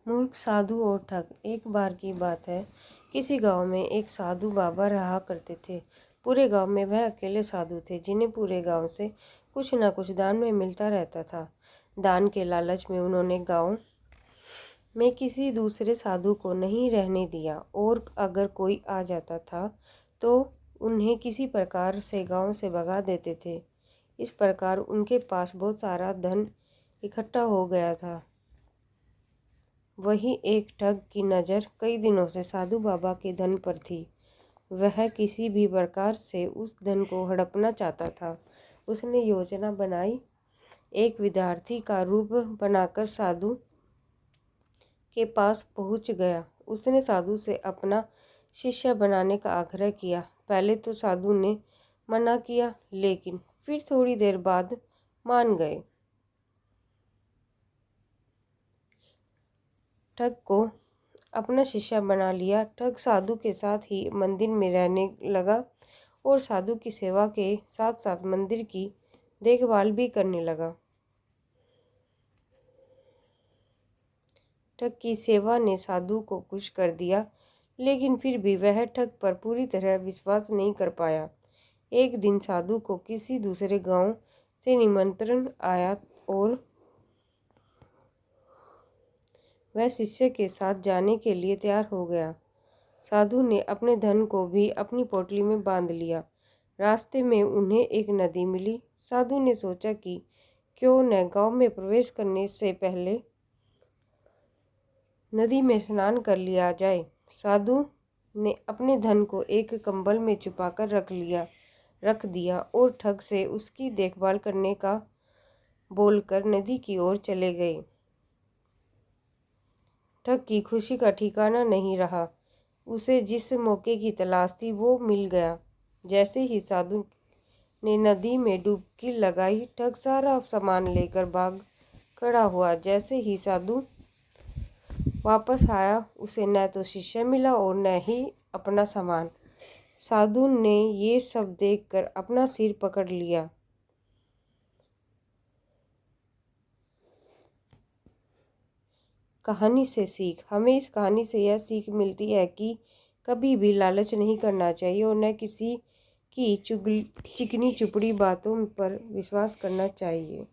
मूर्ख साधु और ठग। एक बार की बात है, किसी गांव में एक साधु बाबा रहा करते थे। पूरे गांव में वह अकेले साधु थे जिन्हें पूरे गांव से कुछ न कुछ दान में मिलता रहता था। दान के लालच में उन्होंने गांव में किसी दूसरे साधु को नहीं रहने दिया और अगर कोई आ जाता था तो उन्हें किसी प्रकार से गांव से भगा देते थे। इस प्रकार उनके पास बहुत सारा धन इकट्ठा हो गया था। वहीं एक ठग की नज़र कई दिनों से साधु बाबा के धन पर थी। वह किसी भी प्रकार से उस धन को हड़पना चाहता था। उसने योजना बनाई, एक विद्यार्थी का रूप बनाकर साधु के पास पहुंच गया। उसने साधु से अपना शिष्य बनाने का आग्रह किया। पहले तो साधु ने मना किया, लेकिन फिर थोड़ी देर बाद मान गए। ठग को अपना शिष्य बना लिया। ठग साधु के साथ ही मंदिर में रहने लगा और साधु की सेवा के साथ साथ मंदिर की देखभाल भी करने लगा। ठग की सेवा ने साधु को खुश कर दिया, लेकिन फिर भी वह ठग पर पूरी तरह विश्वास नहीं कर पाया। एक दिन साधु को किसी दूसरे गांव से निमंत्रण आया और वह शिष्य के साथ जाने के लिए तैयार हो गया। साधु ने अपने धन को भी अपनी पोटली में बांध लिया। रास्ते में उन्हें एक नदी मिली। साधु ने सोचा कि क्यों न गांव में प्रवेश करने से पहले नदी में स्नान कर लिया जाए। साधु ने अपने धन को एक कंबल में छुपाकर रख दिया और ठग से उसकी देखभाल करने का बोलकर नदी की ओर चले गए। ठग की खुशी का ठिकाना नहीं रहा। उसे जिस मौके की तलाश थी वो मिल गया। जैसे ही साधु ने नदी में डुबकी लगाई, ठग सारा सामान लेकर भाग खड़ा हुआ। जैसे ही साधु वापस आया, उसे न तो शिष्य मिला और न ही अपना सामान। साधु ने ये सब देखकर अपना सिर पकड़ लिया। कहानी से सीख। हमें इस कहानी से यह सीख मिलती है कि कभी भी लालच नहीं करना चाहिए और न किसी की चिकनी चुपड़ी बातों पर विश्वास करना चाहिए।